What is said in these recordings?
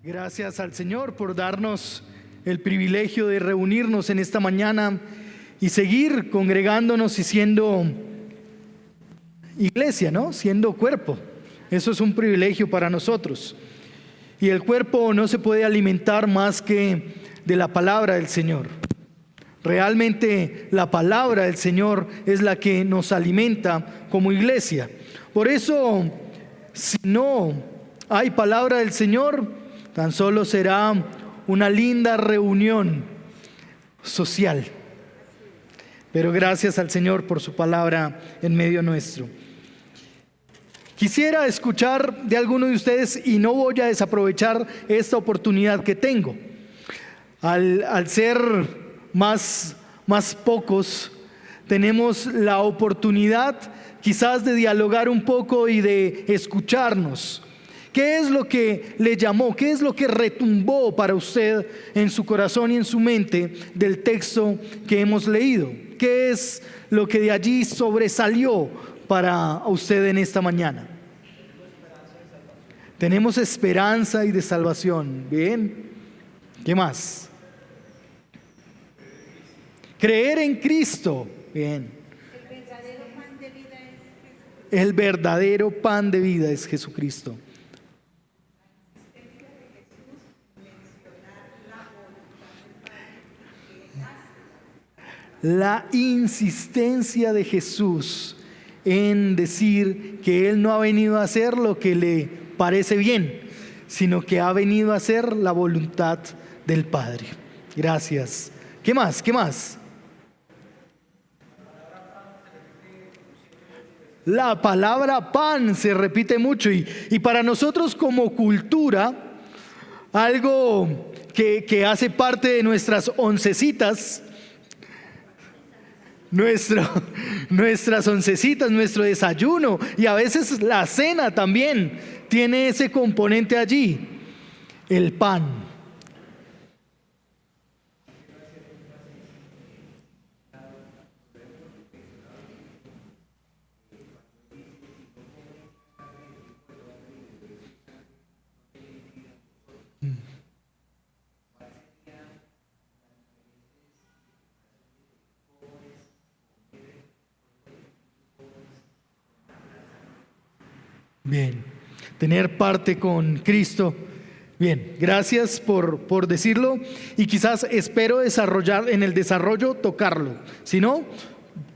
Gracias al Señor por darnos el privilegio de reunirnos en esta mañana y seguir congregándonos y siendo iglesia, ¿no? Siendo cuerpo. Eso es un privilegio para nosotros. Y el cuerpo no se puede alimentar más que de la palabra del Señor. Realmente la palabra del Señor es la que nos alimenta como iglesia. Por eso, si no hay palabra del Señor, tan solo será una linda reunión social. Pero gracias al Señor por su palabra en medio nuestro. Quisiera escuchar de alguno de ustedes y no voy a desaprovechar esta oportunidad que tengo. Al ser más pocos, tenemos la oportunidad quizás de dialogar un poco y de escucharnos. ¿Qué es lo que le llamó? ¿Qué es lo que retumbó para usted en su corazón y en su mente del texto que hemos leído? ¿Qué es lo que de allí sobresalió para usted en esta mañana? Tenemos esperanza y de salvación. Bien. ¿Qué más? Creer en Cristo. Bien. El verdadero pan de vida es Jesucristo. La insistencia de Jesús en decir que Él no ha venido a hacer lo que le parece bien, sino que ha venido a hacer la voluntad del Padre. Gracias. ¿Qué más? ¿Qué más? La palabra pan se repite mucho y para nosotros como cultura, algo que hace parte de nuestras oncecitas, nuestras oncecitas, nuestro desayuno y a veces la cena también tiene ese componente allí, el pan. Bien, tener parte con Cristo. Bien, gracias por decirlo y quizás espero desarrollar, en el desarrollo tocarlo. Si no,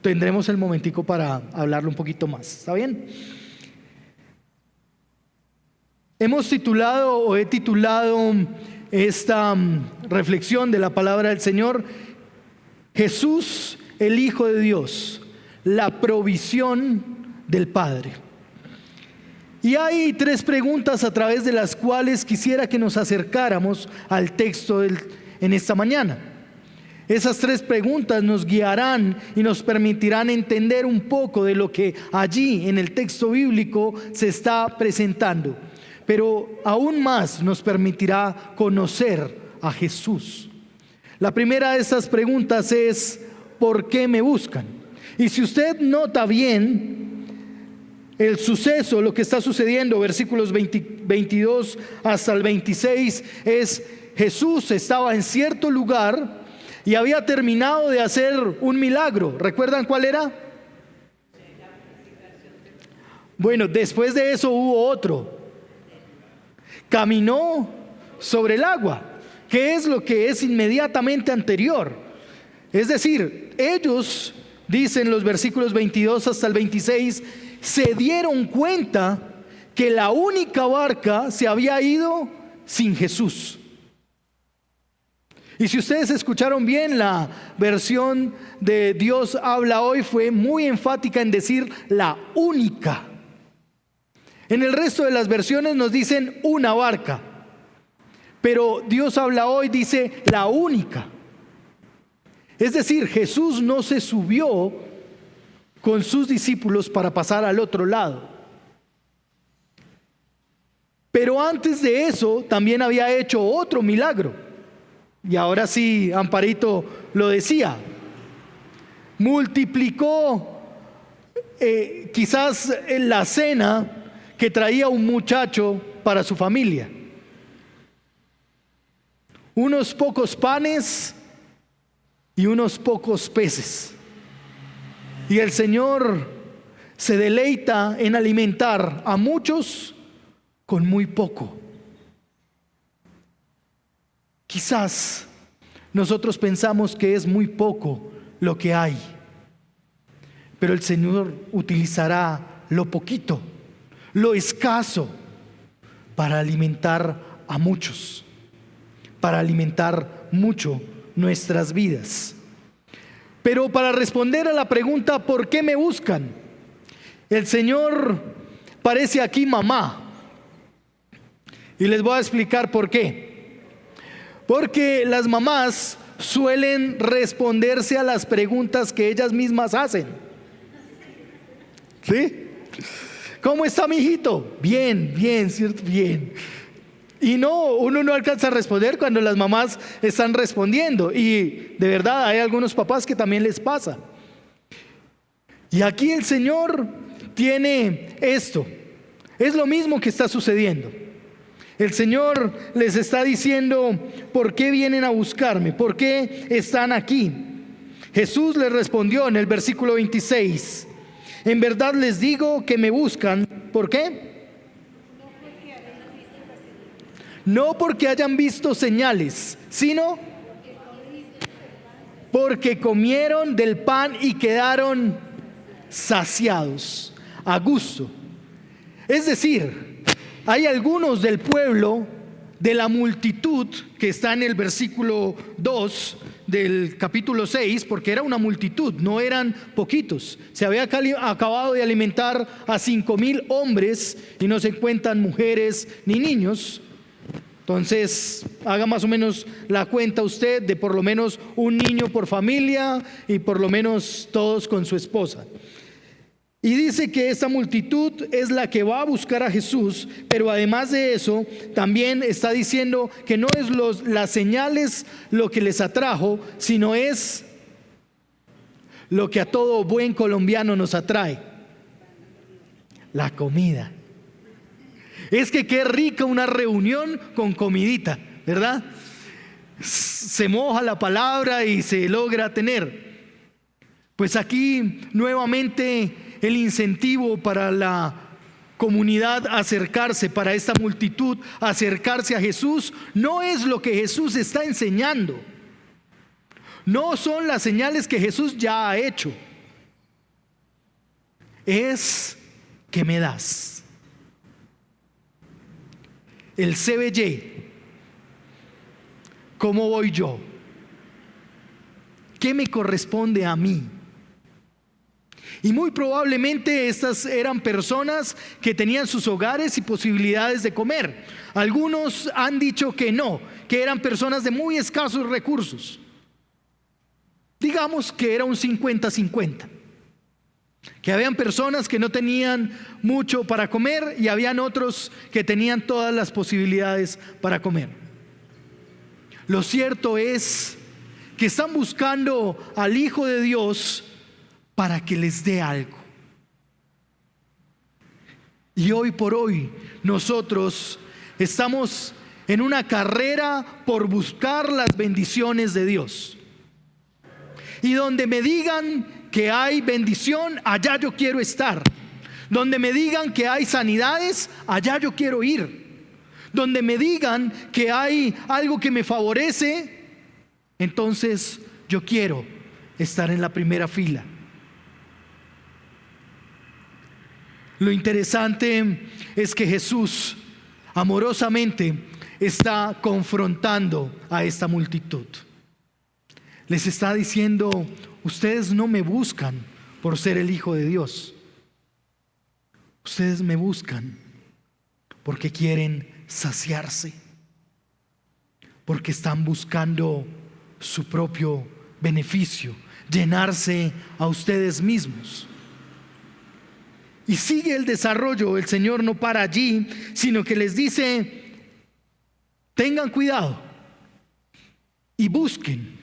tendremos el momentico para hablarlo un poquito más. ¿Está bien? Hemos titulado o he titulado esta reflexión de la palabra del Señor, Jesús, el Hijo de Dios, la provisión del Padre. Y hay tres preguntas a través de las cuales quisiera que nos acercáramos al texto en esta mañana. Esas tres preguntas nos guiarán y nos permitirán entender un poco de lo que allí en el texto bíblico se está presentando. Pero aún más nos permitirá conocer a Jesús. La primera de estas preguntas es, ¿por qué me buscan? Y si usted nota bien el suceso, lo que está sucediendo, versículos 22 hasta el 26, es Jesús estaba en cierto lugar y había terminado de hacer un milagro. ¿Recuerdan cuál era? Bueno, después de eso hubo otro. Caminó sobre el agua, que es lo que es inmediatamente anterior. Es decir, ellos, dicen los versículos 22 hasta el 26, se dieron cuenta que la única barca se había ido sin Jesús. Y si ustedes escucharon bien, la versión de Dios habla hoy fue muy enfática en decir la única. En el resto de las versiones nos dicen una barca, pero Dios habla hoy, dice la única. Es decir, Jesús no se subió con sus discípulos para pasar al otro lado. Pero antes de eso también había hecho otro milagro. Y ahora sí, Amparito lo decía. Multiplicó quizás la cena que traía un muchacho para su familia. unos pocos panes y unos pocos peces. Y el Señor se deleita en alimentar a muchos con muy poco. Quizás nosotros pensamos que es muy poco lo que hay, pero el Señor utilizará lo poquito, lo escaso, para alimentar a muchos, para alimentar mucho nuestras vidas. Pero para responder a la pregunta, ¿por qué me buscan?, el Señor parece aquí mamá. Y les voy a explicar por qué. Porque las mamás suelen responderse a las preguntas que ellas mismas hacen. ¿Sí? ¿Cómo está mi hijito? Bien, bien, ¿cierto? Bien. Y no, uno no alcanza a responder cuando las mamás están respondiendo. Y de verdad hay algunos papás que también les pasa. Y aquí el Señor tiene esto. Es lo mismo que está sucediendo. El Señor les está diciendo, ¿por qué vienen a buscarme? ¿Por qué están aquí? Jesús les respondió en el versículo 26. En verdad les digo que me buscan. ¿Por qué? No porque hayan visto señales, sino porque comieron del pan y quedaron saciados, a gusto. Es decir, hay algunos del pueblo, de la multitud, que está en el versículo 2 del capítulo 6, porque era una multitud, no eran poquitos. Se había acabado de alimentar a 5,000 hombres y no se cuentan mujeres ni niños. Entonces, haga más o menos la cuenta usted de por lo menos un niño por familia y por lo menos todos con su esposa. Y dice que esta multitud es la que va a buscar a Jesús, pero además de eso, también está diciendo que no es las señales lo que les atrajo, sino es lo que a todo buen colombiano nos atrae: la comida. Es que qué rica una reunión con comidita, ¿verdad? Se moja la palabra y se logra tener. Pues aquí nuevamente el incentivo para la comunidad acercarse, para esta multitud acercarse a Jesús, no es lo que Jesús está enseñando. No son las señales que Jesús ya ha hecho. Es que me das. El CBY. ¿Cómo voy yo? ¿Qué me corresponde a mí? Y muy probablemente estas eran personas que tenían sus hogares y posibilidades de comer. Algunos han dicho que no, que eran personas de muy escasos recursos. Digamos que era un 50-50. Que habían personas que no tenían mucho para comer y habían otros que tenían todas las posibilidades para comer. Lo cierto es que están buscando al Hijo de Dios para que les dé algo. Y hoy por hoy nosotros estamos en una carrera por buscar las bendiciones de Dios. Y donde me digan que hay bendición, allá yo quiero estar. Donde me digan que hay sanidades, allá yo quiero ir. Donde me digan que hay algo que me favorece, entonces yo quiero estar en la primera fila. Lo interesante es que Jesús amorosamente está confrontando a esta multitud. Les está diciendo: ustedes no me buscan por ser el Hijo de Dios. Ustedes me buscan porque quieren saciarse, porque están buscando su propio beneficio, llenarse a ustedes mismos. Y sigue el desarrollo. El Señor no para allí, sino que les dice: tengan cuidado y busquen.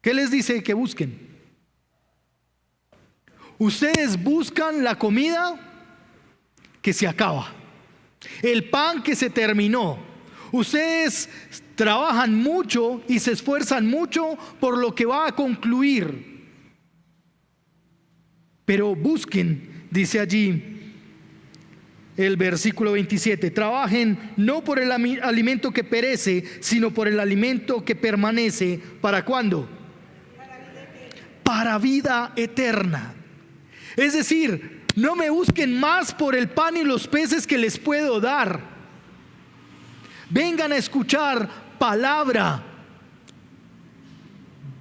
¿Qué les dice que busquen? Ustedes buscan la comida que se acaba, el pan que se terminó. Ustedes trabajan mucho y se esfuerzan mucho por lo que va a concluir. Pero busquen, dice allí el versículo 27, trabajen no por el alimento que perece, sino por el alimento que permanece. ¿Para cuándo? Para vida eterna. Es decir, no me busquen más por el pan y los peces que les puedo dar. Vengan a escuchar palabra,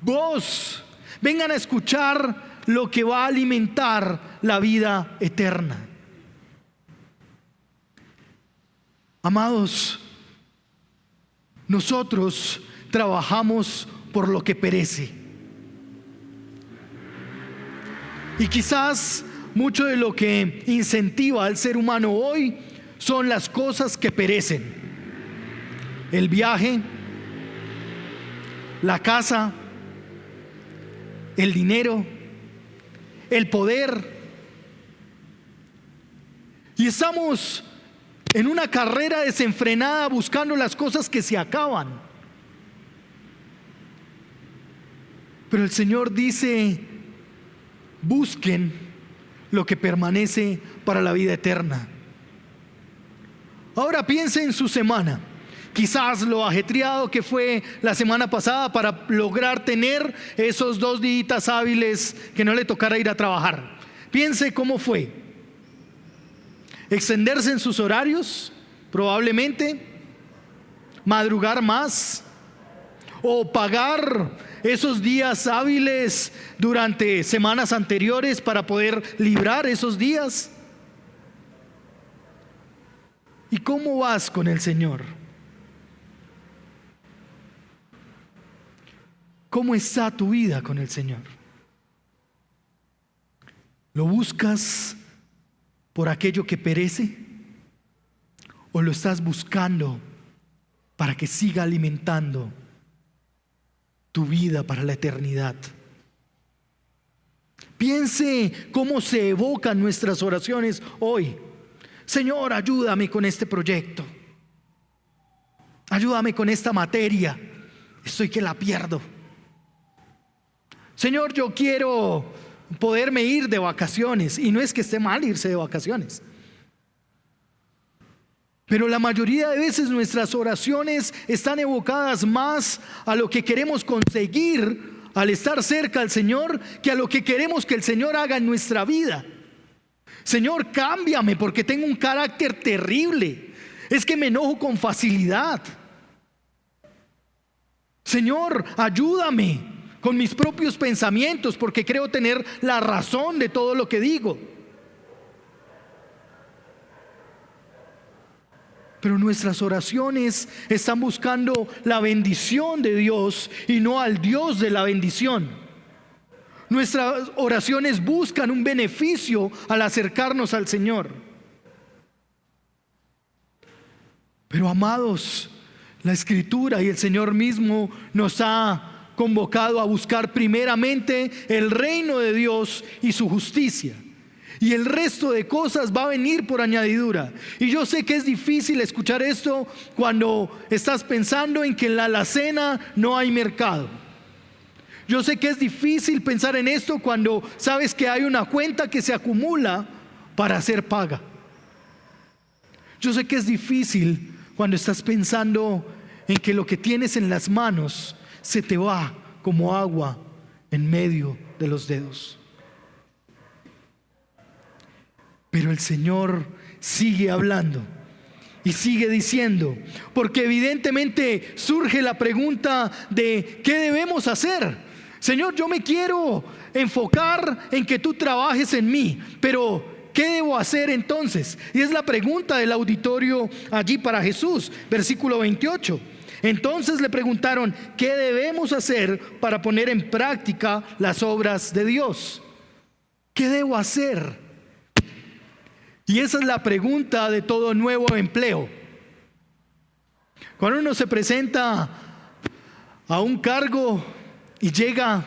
voz. Vengan a escuchar lo que va a alimentar la vida eterna. Amados, nosotros trabajamos por lo que perece. Y quizás mucho de lo que incentiva al ser humano hoy son las cosas que perecen. El viaje, la casa, el dinero, el poder. Y estamos en una carrera desenfrenada buscando las cosas que se acaban. Pero el Señor dice: busquen lo que permanece para la vida eterna. Ahora piense en su semana. Quizás lo ajetreado que fue la semana pasada para lograr tener esos 2 días hábiles que no le tocara ir a trabajar. Piense cómo fue. Extenderse en sus horarios, probablemente. Madrugar más. O pagar esos días hábiles durante semanas anteriores para poder librar esos días. ¿Y cómo vas con el Señor? ¿Cómo está tu vida con el Señor? ¿Lo buscas por aquello que perece? ¿O lo estás buscando para que siga alimentando tu vida para la eternidad? Piense cómo se evocan nuestras oraciones hoy. Señor, ayúdame con este proyecto. Ayúdame con esta materia. Estoy que la pierdo. Señor, yo quiero poderme ir de vacaciones. Y no es que esté mal irse de vacaciones. Pero la mayoría de veces nuestras oraciones están evocadas más a lo que queremos conseguir al estar cerca al Señor que a lo que queremos que el Señor haga en nuestra vida. Señor, cámbiame porque tengo un carácter terrible. Es que me enojo con facilidad. Señor, ayúdame con mis propios pensamientos porque creo tener la razón de todo lo que digo. Pero nuestras oraciones están buscando la bendición de Dios y no al Dios de la bendición. Nuestras oraciones buscan un beneficio al acercarnos al Señor. Pero amados, la Escritura y el Señor mismo nos ha convocado a buscar primeramente el reino de Dios y su justicia. Y el resto de cosas va a venir por añadidura. Y yo sé que es difícil escuchar esto cuando estás pensando en que en la alacena no hay mercado. Yo sé que es difícil pensar en esto cuando sabes que hay una cuenta que se acumula para hacer paga. Yo sé que es difícil cuando estás pensando en que lo que tienes en las manos se te va como agua en medio de los dedos. Pero el Señor sigue hablando y sigue diciendo, porque evidentemente surge la pregunta de ¿qué debemos hacer? Señor, yo me quiero enfocar en que tú trabajes en mí, pero ¿qué debo hacer entonces? Y es la pregunta del auditorio allí para Jesús, versículo 28. Entonces le preguntaron, ¿qué debemos hacer para poner en práctica las obras de Dios? ¿Qué debo hacer? Y esa es la pregunta de todo nuevo empleo. Cuando uno se presenta a un cargo y llega,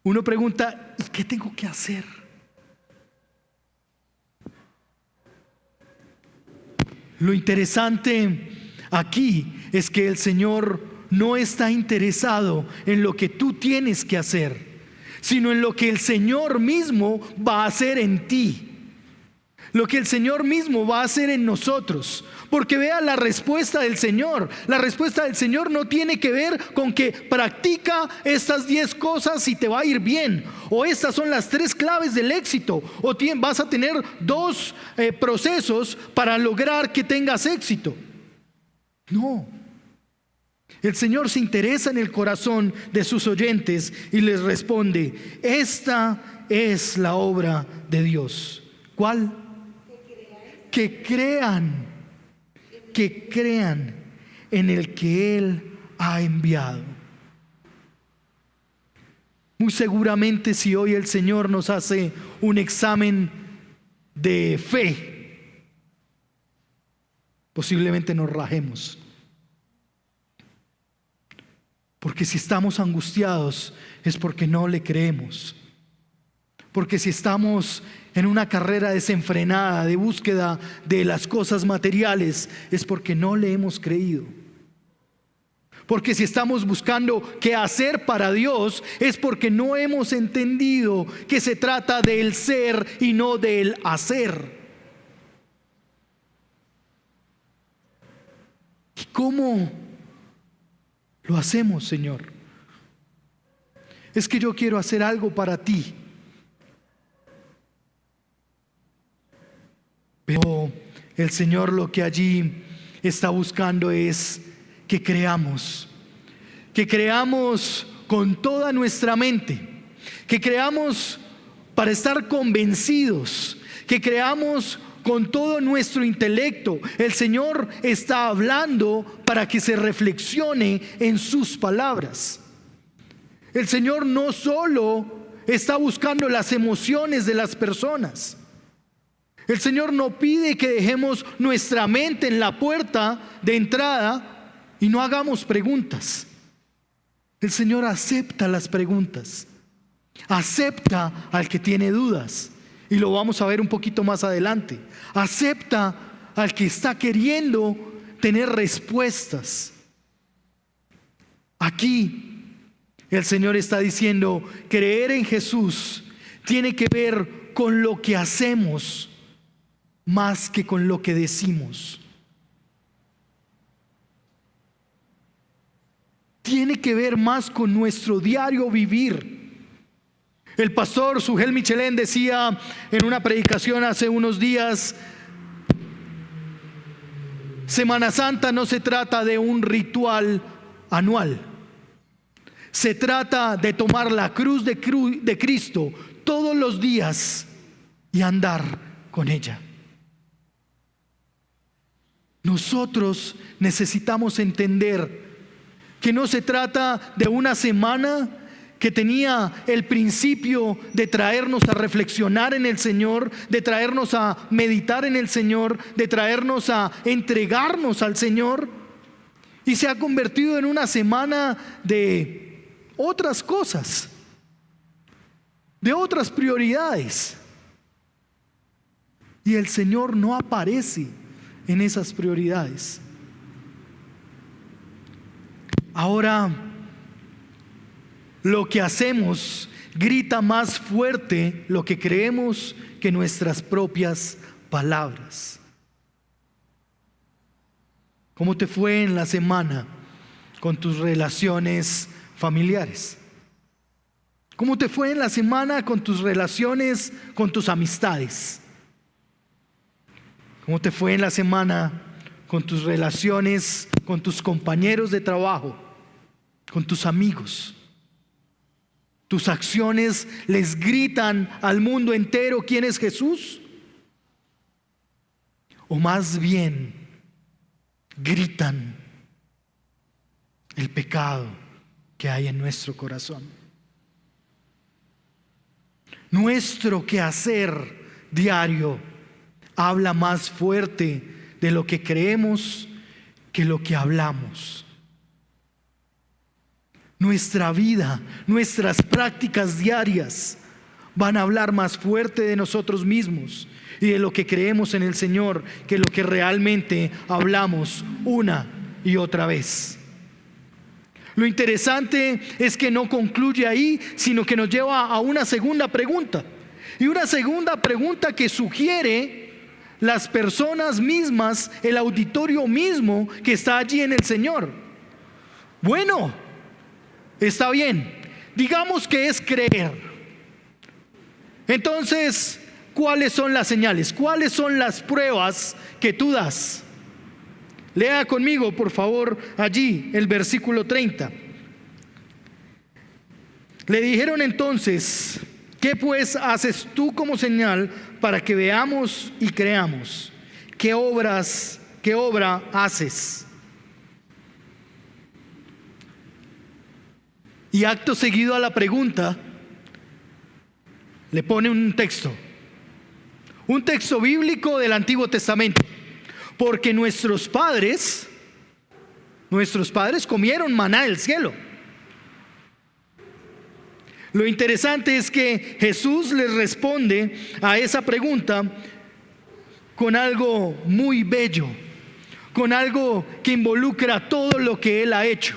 uno pregunta, ¿y qué tengo que hacer? Lo interesante Aquí es que el Señor no está interesado en lo que tú tienes que hacer, sino en lo que el Señor mismo va a hacer en ti. Lo que el Señor mismo va a hacer en nosotros. Porque vea la respuesta del Señor. La respuesta del Señor no tiene que ver con que practica estas 10 cosas y te va a ir bien. O estas son las 3 claves del éxito. O vas a tener 2 procesos para lograr que tengas éxito. No. El Señor se interesa en el corazón de sus oyentes y les responde: esta es la obra de Dios. ¿Cuál? Que crean en el que Él ha enviado. Muy seguramente, si hoy el Señor nos hace un examen de fe, posiblemente nos rajemos. Porque si estamos angustiados es porque no le creemos. Porque si estamos en una carrera desenfrenada de búsqueda de las cosas materiales, es porque no le hemos creído. Porque si estamos buscando qué hacer para Dios, es porque no hemos entendido que se trata del ser y no del hacer. ¿Y cómo lo hacemos, Señor? Es que yo quiero hacer algo para ti. Pero el Señor lo que allí está buscando es que creamos con toda nuestra mente, que creamos para estar convencidos, que creamos con todo nuestro intelecto. El Señor está hablando para que se reflexione en sus palabras. El Señor no solo está buscando las emociones de las personas. El Señor no pide que dejemos nuestra mente en la puerta de entrada y no hagamos preguntas. El Señor acepta las preguntas, acepta al que tiene dudas, y lo vamos a ver un poquito más adelante. Acepta al que está queriendo tener respuestas. Aquí el Señor está diciendo: creer en Jesús tiene que ver con lo que hacemos más que con lo que decimos. Tiene que ver más con nuestro diario vivir. El pastor Sugel Michelén decía en una predicación hace unos días: Semana Santa no se trata de un ritual anual. Se trata de tomar la cruz de Cristo todos los días y andar con ella. Nosotros necesitamos entender que no se trata de una semana que tenía el principio de traernos a reflexionar en el Señor, de traernos a meditar en el Señor, de traernos a entregarnos al Señor, y se ha convertido en una semana de otras cosas, de otras prioridades. Y el Señor no aparece en esas prioridades. Ahora, lo que hacemos grita más fuerte lo que creemos que nuestras propias palabras. ¿Cómo te fue en la semana con tus relaciones familiares? ¿Cómo te fue en la semana con tus relaciones con tus amistades? ¿Cómo te fue en la semana con tus relaciones con tus compañeros de trabajo, con tus amigos? ¿Tus acciones les gritan al mundo entero quién es Jesús? ¿O más bien gritan el pecado que hay en nuestro corazón? Nuestro quehacer diario habla más fuerte de lo que creemos que lo que hablamos. Nuestra vida, nuestras prácticas diarias van a hablar más fuerte de nosotros mismos y de lo que creemos en el Señor que lo que realmente hablamos una y otra vez. Lo interesante es que no concluye ahí, sino que nos lleva a una segunda pregunta. Y una segunda pregunta que sugiere las personas mismas, el auditorio mismo que está allí en el Señor. Bueno, está bien, digamos que es creer. Entonces, ¿cuáles son las señales? ¿Cuáles son las pruebas que tú das? Lea conmigo, por favor, allí el versículo 30. Le dijeron entonces: ¿qué pues haces tú como señal para que veamos y creamos? ¿Qué obra haces? Y acto seguido a la pregunta, le pone un texto bíblico del Antiguo Testamento. Porque nuestros padres comieron maná del cielo. Lo interesante es que Jesús les responde a esa pregunta con algo muy bello, con algo que involucra todo lo que Él ha hecho.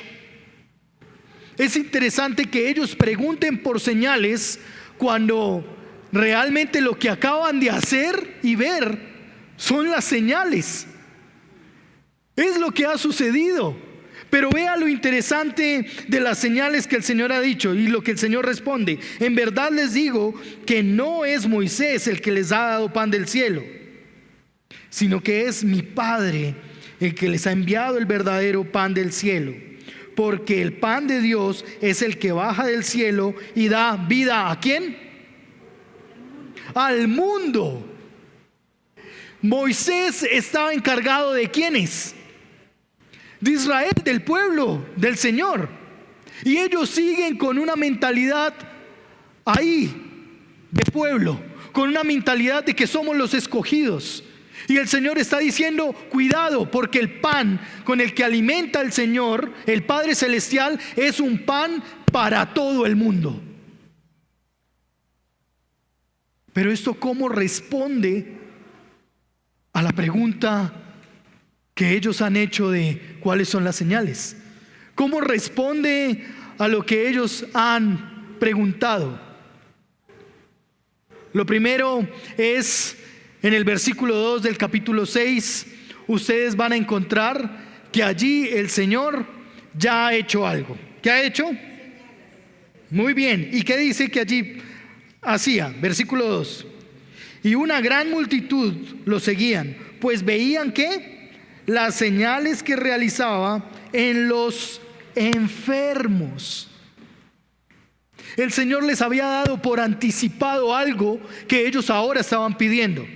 Es interesante que ellos pregunten por señales cuando realmente lo que acaban de hacer y ver son las señales. Es lo que ha sucedido. Pero vea lo interesante de las señales que el Señor ha dicho y lo que el Señor responde: en verdad les digo que no es Moisés el que les ha dado pan del cielo, sino que es mi Padre el que les ha enviado el verdadero pan del cielo. Porque el pan de Dios es el que baja del cielo y da vida ¿a quién? Al mundo. Moisés estaba encargado ¿de quiénes? De Israel, del pueblo del Señor. Y ellos siguen con una mentalidad ahí de pueblo, con una mentalidad de que somos los escogidos. Y el Señor está diciendo: cuidado, porque el pan con el que alimenta el Señor, el Padre Celestial, es un pan para todo el mundo. Pero esto, ¿cómo responde a la pregunta que ellos han hecho de cuáles son las señales? ¿Cómo responde a lo que ellos han preguntado? Lo primero es en el versículo 2 del capítulo 6. Ustedes van a encontrar que allí el Señor ya ha hecho algo. ¿Qué ha hecho? Muy bien. ¿Y qué dice que allí hacía? Versículo 2. Y una gran multitud lo seguían, pues veían que las señales que realizaba en los enfermos. El Señor les había dado por anticipado algo que ellos ahora estaban pidiendo.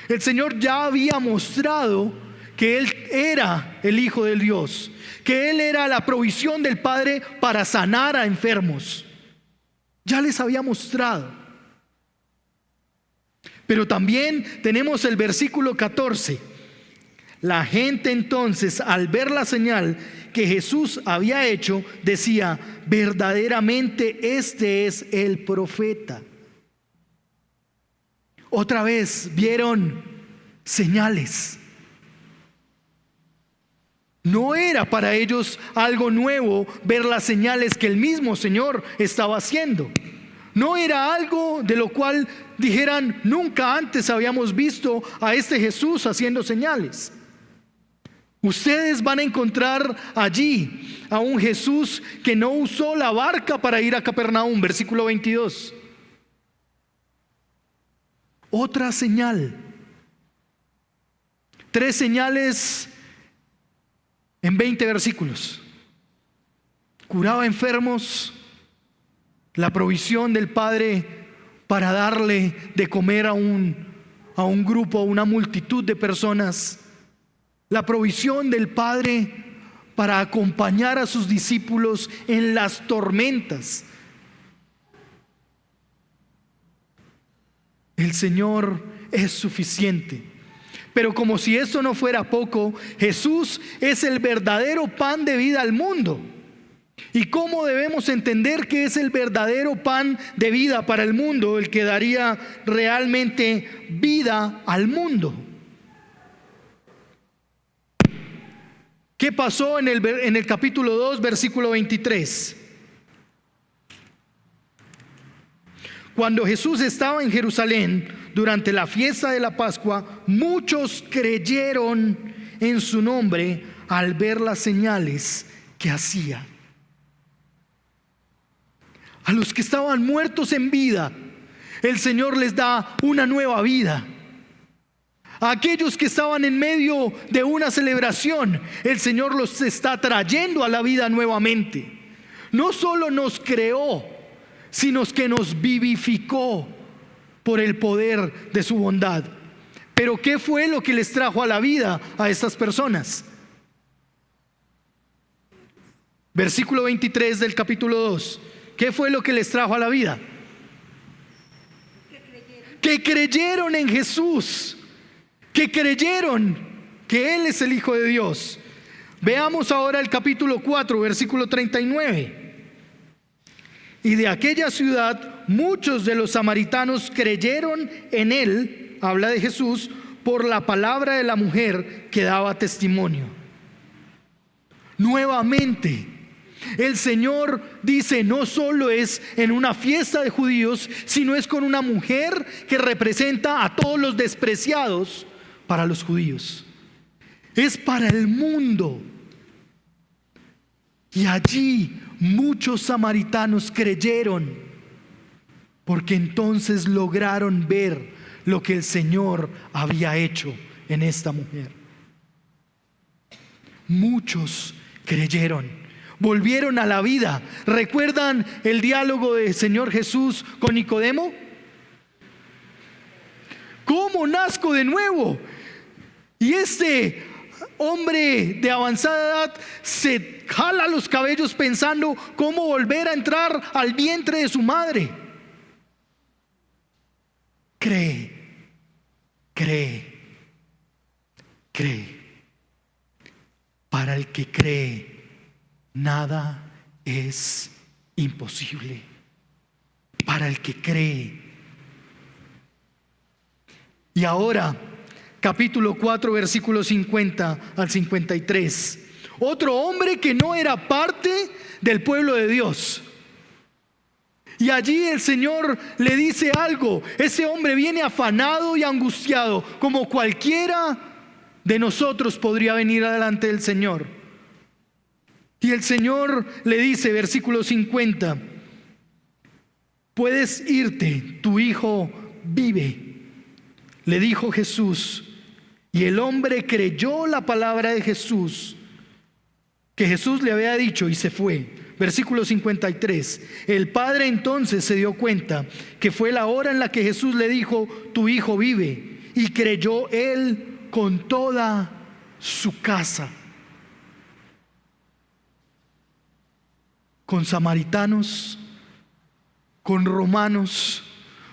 El Señor ya había mostrado que Él era el Hijo de Dios, que Él era la provisión del Padre para sanar a enfermos. Ya les había mostrado. Pero también tenemos el versículo 14. La gente entonces, al ver la señal que Jesús había hecho, decía: verdaderamente este es el profeta. Otra vez vieron señales. No era para ellos algo nuevo ver las señales que el mismo Señor estaba haciendo. No era algo de lo cual dijeran: nunca antes habíamos visto a este Jesús haciendo señales. Ustedes van a encontrar allí a un Jesús que no usó la barca para ir a Capernaum, versículo 22. Otra señal. 3 señales en 20 versículos. Curaba enfermos, la provisión del Padre para darle de comer a un grupo, a una multitud de personas. La provisión del Padre para acompañar a sus discípulos en las tormentas. El Señor es suficiente. Pero como si esto no fuera poco, Jesús es el verdadero pan de vida al mundo. ¿Y cómo debemos entender que es el verdadero pan de vida para el mundo, el que daría realmente vida al mundo? ¿Qué pasó en el capítulo 2, versículo 23? Cuando Jesús estaba en Jerusalén durante la fiesta de la Pascua, muchos creyeron en su nombre al ver las señales que hacía. A los que estaban muertos en vida, el Señor les da una nueva vida. A aquellos que estaban en medio de una celebración, el Señor los está trayendo a la vida nuevamente. No solo nos creó, sino que nos vivificó por el poder de su bondad. Pero ¿qué fue lo que les trajo a la vida a estas personas? Versículo 23 del capítulo 2. ¿Qué fue lo que les trajo a la vida? Que creyeron en Jesús, que creyeron que Él es el Hijo de Dios. Veamos ahora el capítulo 4, versículo 39. Y de aquella ciudad muchos de los samaritanos creyeron en Él, habla de Jesús, por la palabra de la mujer que daba testimonio. Nuevamente, el Señor dice, no solo es en una fiesta de judíos, sino es con una mujer que representa a todos los despreciados para los judíos. Es para el mundo. Y allí muchos samaritanos creyeron, porque entonces lograron ver lo que el Señor había hecho en esta mujer. Muchos creyeron. Volvieron a la vida. ¿Recuerdan el diálogo del Señor Jesús con Nicodemo? ¿Cómo nazco de nuevo? Y este hombre de avanzada edad se jala los cabellos pensando cómo volver a entrar al vientre de su madre. Cree, cree, cree. Para el que cree, nada es imposible. Para el que cree. Y ahora, capítulo 4, versículos 50 al 53. Otro hombre que no era parte del pueblo de Dios. Y allí el Señor le dice algo. Ese hombre viene afanado y angustiado, como cualquiera de nosotros podría venir delante del Señor. Y el Señor le dice, versículo 50, puedes irte, tu hijo vive. Le dijo Jesús, y el hombre creyó la palabra de Jesús, que Jesús le había dicho, y se fue. Versículo 53, el padre entonces se dio cuenta que fue la hora en la que Jesús le dijo, tu hijo vive, y creyó él con toda su casa. Con samaritanos, con romanos,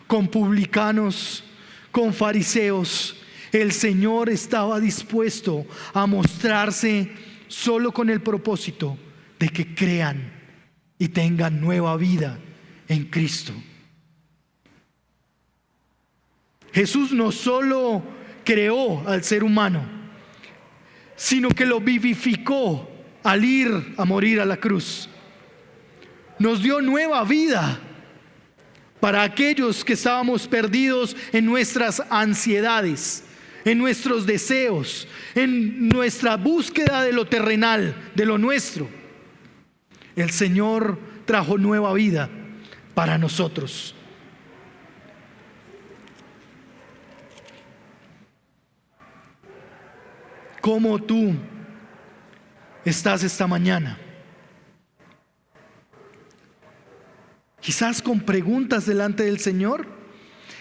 con publicanos, con fariseos, el Señor estaba dispuesto a mostrarse solo con el propósito de que crean y tengan nueva vida en Cristo. Jesús no solo creó al ser humano, sino que lo vivificó al ir a morir a la cruz. Nos dio nueva vida para aquellos que estábamos perdidos en nuestras ansiedades, en nuestros deseos, en nuestra búsqueda de lo terrenal, de lo nuestro. El Señor trajo nueva vida para nosotros. ¿Cómo tú estás esta mañana? Quizás con preguntas delante del Señor.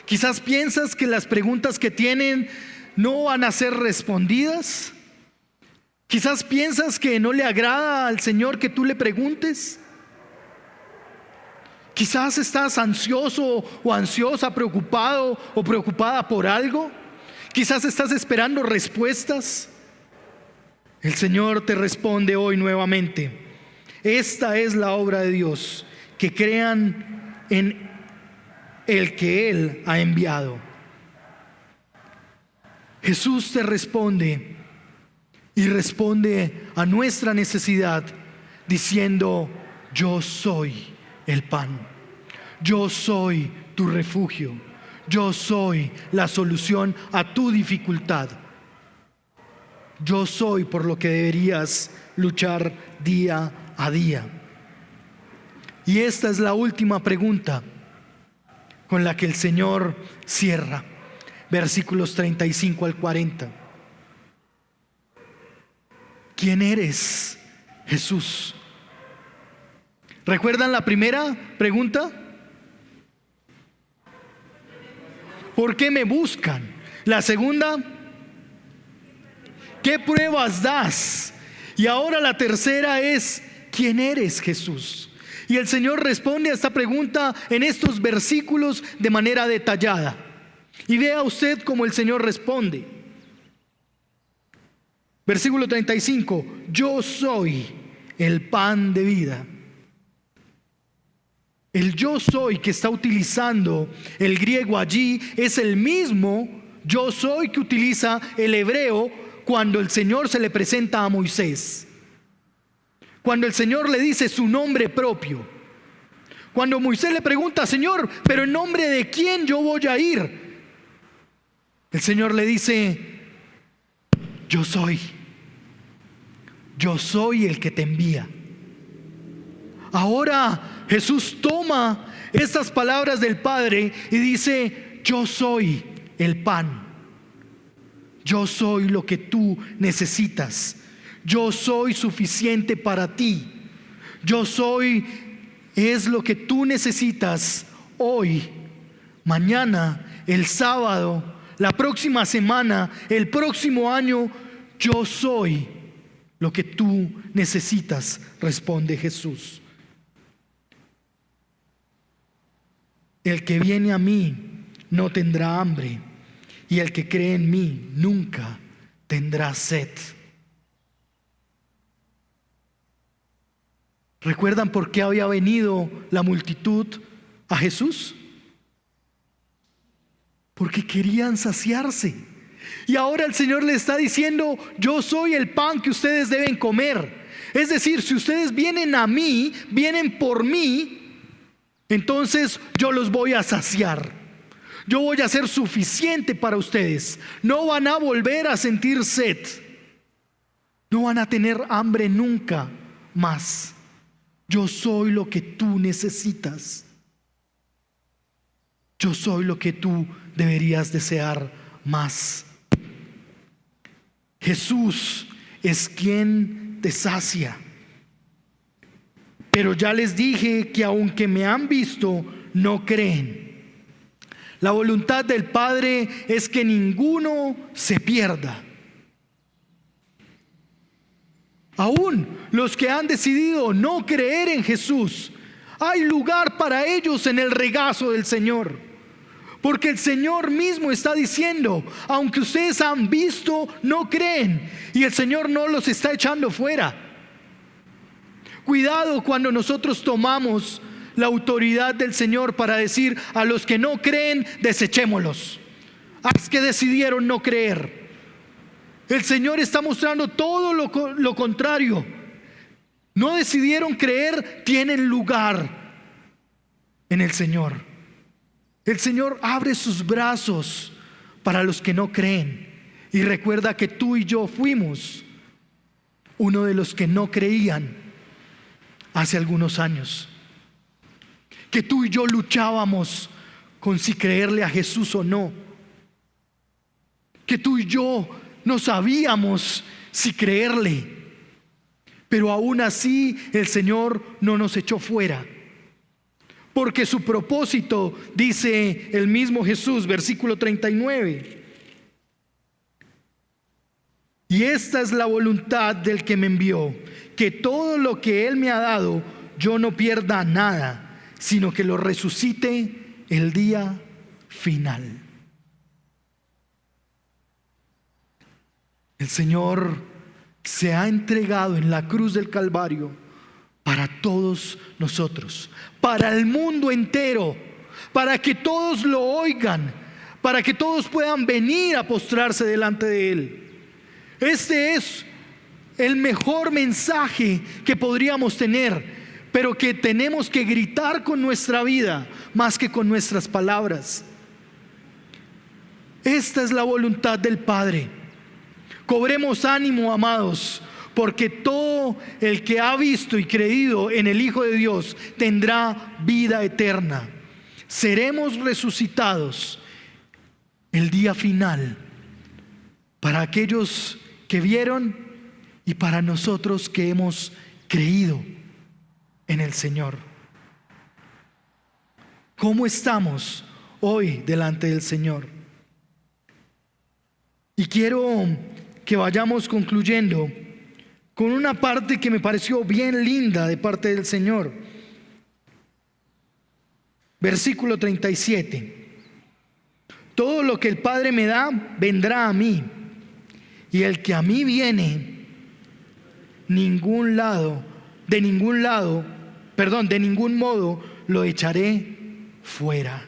Quizás piensas que las preguntas que tienen no van a ser respondidas. Quizás piensas que no le agrada al Señor que tú le preguntes. Quizás estás ansioso o ansiosa, preocupado o preocupada por algo. Quizás estás esperando respuestas. El Señor te responde hoy nuevamente. Esta es la obra de Dios, que crean en el que Él ha enviado. Jesús te responde y responde a nuestra necesidad diciendo: yo soy el pan, yo soy tu refugio, yo soy la solución a tu dificultad, yo soy por lo que deberías luchar día a día. Y esta es la última pregunta con la que el Señor cierra, versículos 35 al 40. ¿Quién eres, Jesús? ¿Recuerdan la primera pregunta? ¿Por qué me buscan? La segunda, ¿qué pruebas das? Y ahora la tercera es: ¿quién eres, Jesús? Y el Señor responde a esta pregunta en estos versículos de manera detallada. Y vea usted cómo el Señor responde. Versículo 35: yo soy el pan de vida. El yo soy que está utilizando el griego allí es el mismo yo soy que utiliza el hebreo cuando el Señor se le presenta a Moisés. Cuando el Señor le dice su nombre propio. Cuando Moisés le pregunta: Señor, ¿pero en nombre de quién yo voy a ir? El Señor le dice: yo soy. Yo soy el que te envía. Ahora Jesús toma estas palabras del Padre y dice: yo soy el pan. Yo soy lo que tú necesitas. Yo soy suficiente para ti. Yo soy es lo que tú necesitas hoy, mañana, el sábado, la próxima semana, el próximo año. Yo soy lo que tú necesitas, responde Jesús. El que viene a mí no tendrá hambre, y el que cree en mí nunca tendrá sed. ¿Recuerdan por qué había venido la multitud a Jesús? Porque querían saciarse. Y ahora el Señor le está diciendo: yo soy el pan que ustedes deben comer. Es decir, si ustedes vienen a mí, vienen por mí, entonces yo los voy a saciar. Yo voy a ser suficiente para ustedes. No van a volver a sentir sed. No van a tener hambre nunca más. Yo soy lo que tú necesitas. Yo soy lo que tú deberías desear más. Jesús es quien te sacia. Pero ya les dije que aunque me han visto, no creen. La voluntad del Padre es que ninguno se pierda. Aún los que han decidido no creer en Jesús, hay lugar para ellos en el regazo del Señor. Porque el Señor mismo está diciendo: aunque ustedes han visto, no creen. Y el Señor no los está echando fuera. Cuidado cuando nosotros tomamos la autoridad del Señor para decir: a los que no creen, desechémoslos. A los que decidieron no creer. El Señor está mostrando todo lo contrario. No decidieron creer, tienen lugar en el Señor. El Señor abre sus brazos para los que no creen. Y recuerda que tú y yo fuimos uno de los que no creían hace algunos años. Que tú y yo luchábamos con si creerle a Jesús o no. Que tú y yo no sabíamos si creerle. Pero aún así el Señor no nos echó fuera. Porque su propósito, dice el mismo Jesús, versículo 39. Y esta es la voluntad del que me envió, que todo lo que Él me ha dado, yo no pierda nada, sino que lo resucite el día final. El Señor se ha entregado en la cruz del Calvario para todos nosotros, para el mundo entero, para que todos lo oigan, para que todos puedan venir a postrarse delante de Él. Este es el mejor mensaje que podríamos tener, pero que tenemos que gritar con nuestra vida más que con nuestras palabras. Esta es la voluntad del Padre. Cobremos ánimo, amados, porque todo el que ha visto y creído en el Hijo de Dios tendrá vida eterna. Seremos resucitados el día final para aquellos que vieron y para nosotros que hemos creído en el Señor. ¿Cómo estamos hoy delante del Señor? Y quiero que vayamos concluyendo con una parte que me pareció bien linda de parte del Señor. Versículo 37. Todo lo que el Padre me da, vendrá a mí. Y el que a mí viene, de ningún modo lo echaré fuera.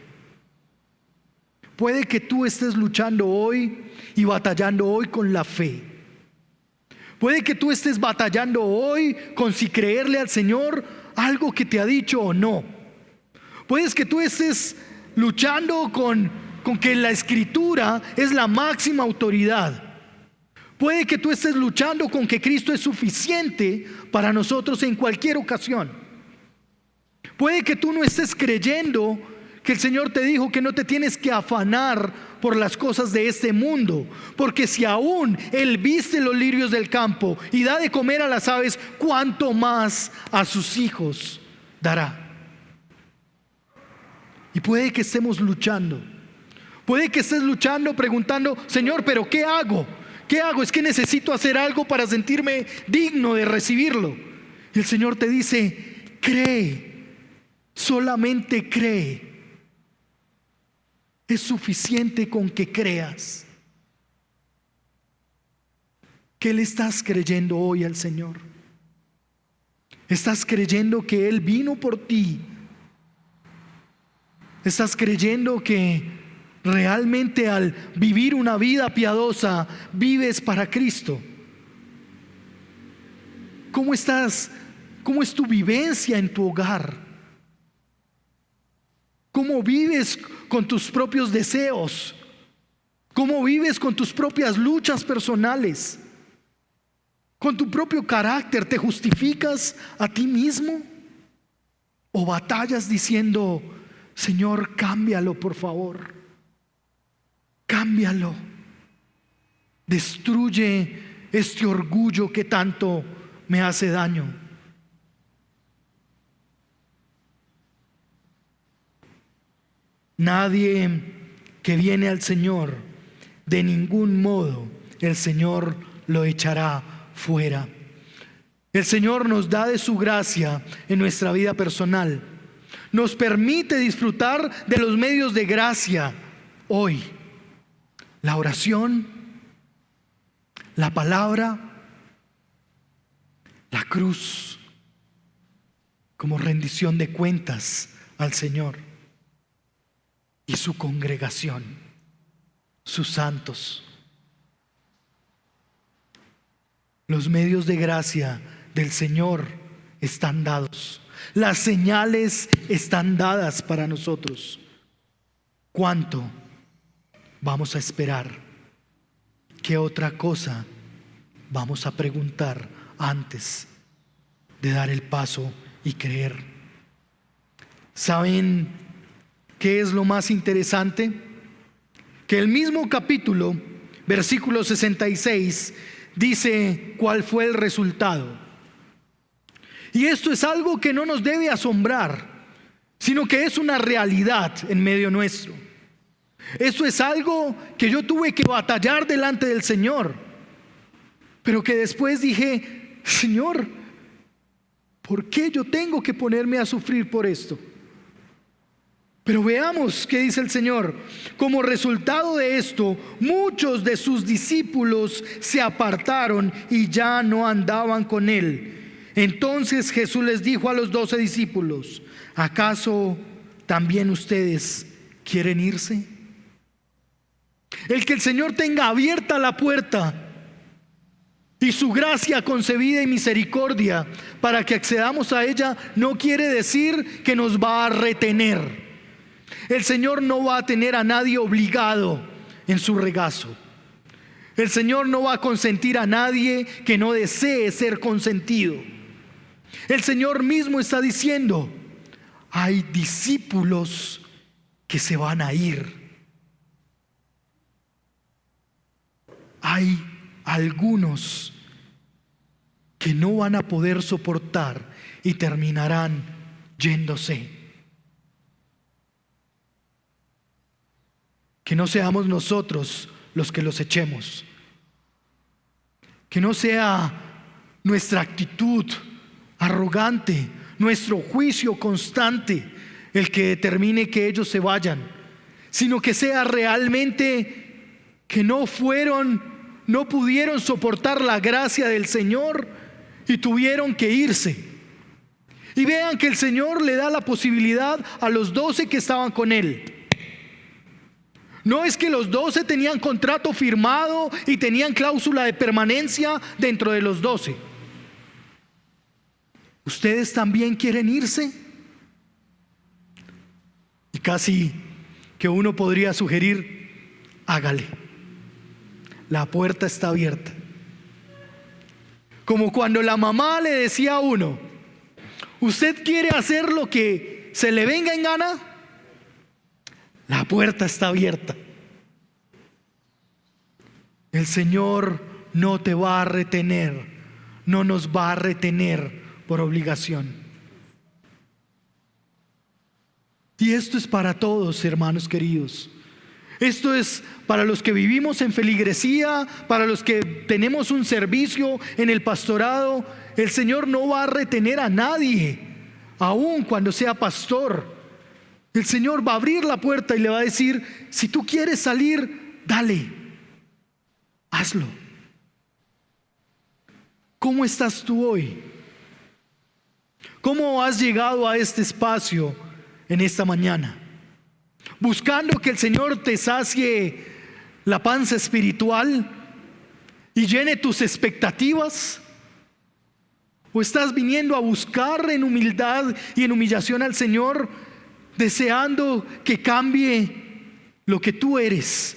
Puede que tú estés luchando hoy y batallando hoy con la fe. Puede que tú estés batallando hoy con si creerle al Señor algo que te ha dicho o no. Puede que tú estés luchando con que la Escritura es la máxima autoridad. Puede que tú estés luchando con que Cristo es suficiente para nosotros en cualquier ocasión. Puede que tú no estés creyendo que el Señor te dijo que no te tienes que afanar por las cosas de este mundo, porque si aún Él viste los lirios del campo y da de comer a las aves, ¿cuánto más a sus hijos dará? Y puede que estemos luchando. Puede que estés luchando preguntando: Señor, ¿pero qué hago? ¿Qué hago? Es que necesito hacer algo para sentirme digno de recibirlo. Y el Señor te dice: cree, solamente cree. Es suficiente con que creas. ¿Qué le estás creyendo hoy al Señor? ¿Estás creyendo que Él vino por ti? ¿Estás creyendo que realmente al vivir una vida piadosa vives para Cristo? ¿Cómo estás? ¿Cómo es tu vivencia en tu hogar? ¿Cómo vives con tus propios deseos? ¿Cómo vives con tus propias luchas personales? ¿Con tu propio carácter te justificas a ti mismo? ¿O batallas diciendo: Señor, cámbialo por favor? Cámbialo. Destruye este orgullo que tanto me hace daño. Nadie que viene al Señor, de ningún modo el Señor lo echará fuera. El Señor nos da de su gracia en nuestra vida personal. Nos permite disfrutar de los medios de gracia hoy: la oración, la palabra, la cruz, como rendición de cuentas al Señor, y su congregación, sus santos. Los medios de gracia del Señor están dados. Las señales están dadas para nosotros. ¿Cuánto vamos a esperar? ¿Qué otra cosa vamos a preguntar antes de dar el paso y creer? ¿Saben qué es lo más interesante? Que el mismo capítulo, versículo 66, dice cuál fue el resultado. Y esto es algo que no nos debe asombrar, sino que es una realidad en medio nuestro. Esto es algo que yo tuve que batallar delante del Señor, pero que después dije: Señor, ¿por qué yo tengo que ponerme a sufrir por esto? Pero veamos qué dice el Señor. Como resultado de esto, muchos de sus discípulos se apartaron y ya no andaban con Él. Entonces Jesús les dijo a los 12 discípulos: ¿acaso también ustedes quieren irse? El que el Señor tenga abierta la puerta Y su gracia concebida en misericordia para que accedamos a ella no quiere decir que nos va a retener. El Señor no va a tener a nadie obligado en su regazo. El Señor no va a consentir a nadie que no desee ser consentido. El Señor mismo está diciendo: hay discípulos que se van a ir. Hay algunos que no van a poder soportar y terminarán yéndose. Que no seamos nosotros los que los echemos. Que no sea nuestra actitud arrogante, nuestro juicio constante el que determine que ellos se vayan, sino que sea realmente que no pudieron soportar la gracia del Señor y tuvieron que irse. Y vean que el Señor le da la posibilidad a los 12 que estaban con Él. No es que los 12 tenían contrato firmado y tenían cláusula de permanencia dentro de los 12. ¿Ustedes también quieren irse? Y casi que uno podría sugerir: hágale. La puerta está abierta. Como cuando la mamá le decía a uno: ¿usted quiere hacer lo que se le venga en gana? La puerta está abierta. El Señor no te va a retener, no nos va a retener por obligación. Y esto es para todos, hermanos queridos. Esto es para los que vivimos en feligresía, para los que tenemos un servicio en el pastorado. El Señor no va a retener a nadie, aun cuando sea pastor. El Señor va a abrir la puerta y le va a decir: si tú quieres salir, dale, hazlo. ¿Cómo estás tú hoy? ¿Cómo has llegado a este espacio en esta mañana? ¿Buscando que el Señor te sacie la panza espiritual y llene tus expectativas? ¿O estás viniendo a buscar en humildad y en humillación al Señor, deseando que cambie lo que tú eres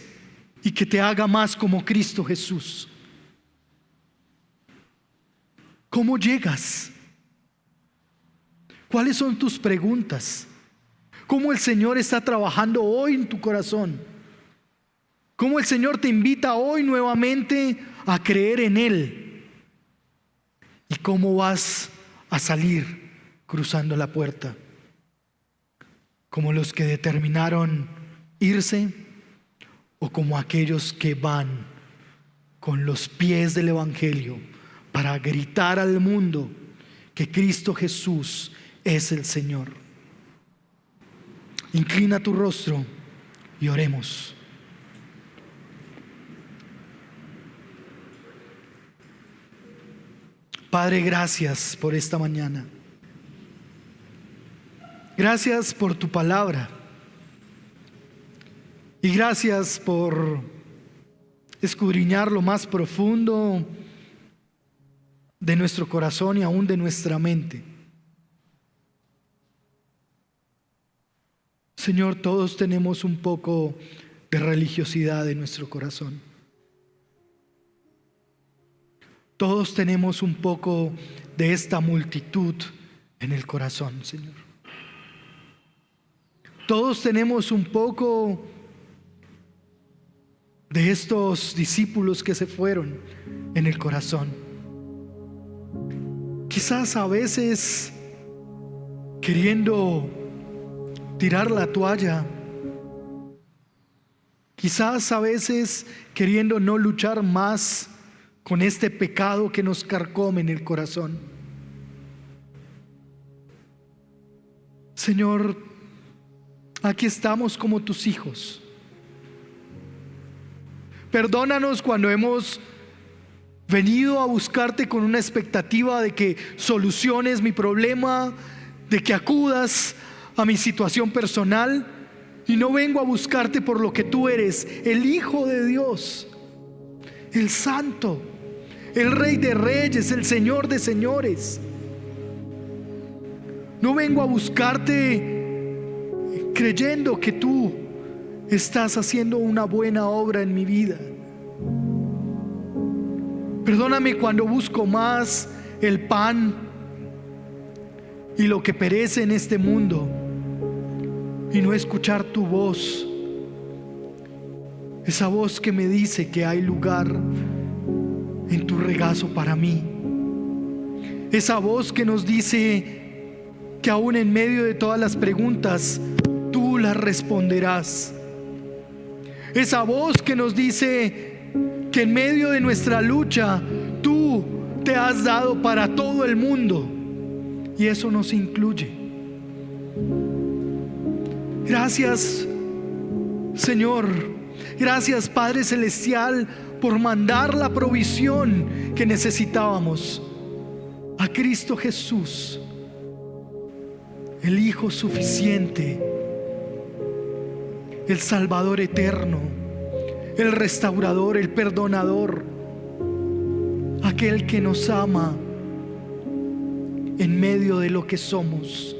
y que te haga más como Cristo Jesús? ¿Cómo llegas? ¿Cuáles son tus preguntas? ¿Cómo el Señor está trabajando hoy en tu corazón? ¿Cómo el Señor te invita hoy nuevamente a creer en Él? ¿Y cómo vas a salir cruzando la puerta? ¿Como los que determinaron irse o como aquellos que van con los pies del Evangelio para gritar al mundo que Cristo Jesús es el Señor? Inclina tu rostro y oremos. Padre, gracias por esta mañana. Gracias por tu palabra. Y gracias por escudriñar lo más profundo de nuestro corazón y aún de nuestra mente. Señor, todos tenemos un poco de religiosidad en nuestro corazón. Todos tenemos un poco de esta multitud en el corazón, Señor. Todos tenemos un poco de estos discípulos que se fueron en el corazón. Quizás a veces queriendo tirar la toalla, quizás a veces queriendo no luchar más con este pecado que nos carcome en el corazón. Señor, aquí estamos como tus hijos. Perdónanos cuando hemos venido a buscarte con una expectativa de que soluciones mi problema, de que acudas a mi situación personal, y no vengo a buscarte por lo que tú eres, el Hijo de Dios, el Santo, el Rey de Reyes, el Señor de Señores. No vengo a buscarte creyendo que tú estás haciendo una buena obra en mi vida. Perdóname cuando busco más el pan y lo que perece en este mundo y no escuchar tu voz, esa voz que me dice que hay lugar en tu regazo para mí, esa voz que nos dice que aún en medio de todas las preguntas tú las responderás, esa voz que nos dice que en medio de nuestra lucha tú te has dado para todo el mundo, y eso nos incluye. Gracias, Señor. Gracias, Padre Celestial, por mandar la provisión que necesitábamos, a Cristo Jesús, el Hijo suficiente, el Salvador eterno, el restaurador, el perdonador, aquel que nos ama en medio de lo que somos.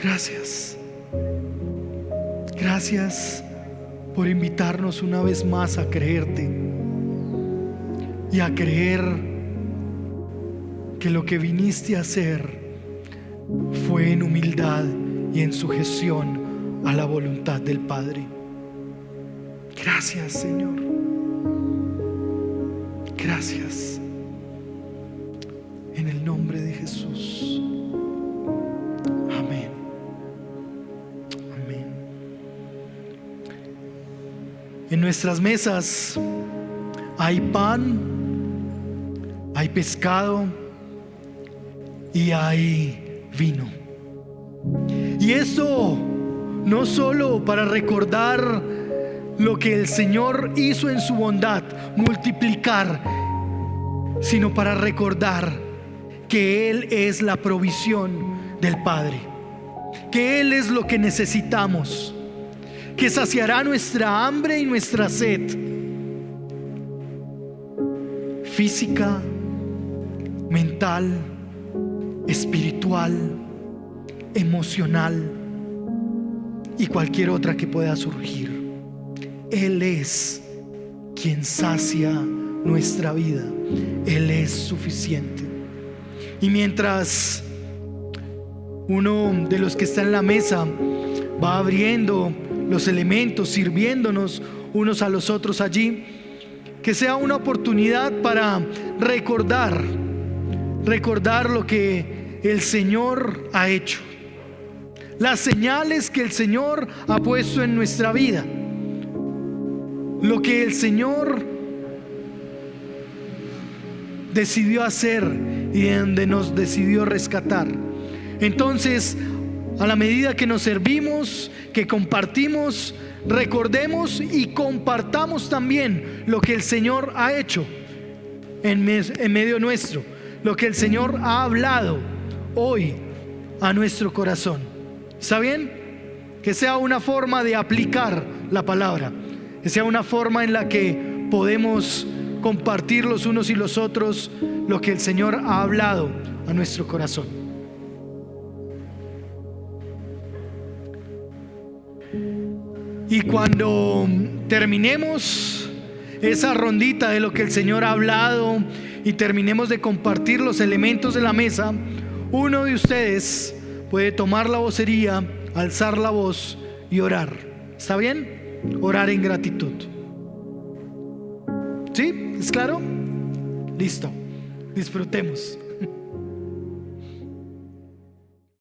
Gracias. Gracias por invitarnos una vez más a creerte y a creer que lo que viniste a hacer fue en humildad y en sujeción a la voluntad del Padre. Gracias, Señor. Gracias. En el nombre de Jesús. Amén. Amén. En nuestras mesas hay pan, hay pescado y hay vino. Y esto no solo para recordar lo que el Señor hizo en su bondad, multiplicar, sino para recordar que Él es la provisión del Padre, que Él es lo que necesitamos, que saciará nuestra hambre y nuestra sed física, mental, espiritual, emocional y cualquier otra que pueda surgir. Él es quien sacia nuestra vida. Él es suficiente. Y mientras uno de los que está en la mesa va abriendo los elementos, sirviéndonos unos a los otros allí, que sea una oportunidad para recordar lo que el Señor ha hecho, las señales que el Señor ha puesto en nuestra vida, lo que el Señor decidió hacer y de donde nos decidió rescatar. Entonces, a la medida que nos servimos, que compartimos, recordemos y compartamos también lo que el Señor ha hecho en medio nuestro, lo que el Señor ha hablado hoy a nuestro corazón. ¿Está bien? Que sea una forma de aplicar la palabra, que sea una forma en la que podemos compartir los unos y los otros lo que el Señor ha hablado a nuestro corazón. Y cuando terminemos esa rondita de lo que el Señor ha hablado y terminemos de compartir los elementos de la mesa, uno de ustedes puede tomar la vocería, alzar la voz y orar. ¿Está bien? Orar en gratitud. ¿Sí? ¿Es claro? Listo. Disfrutemos.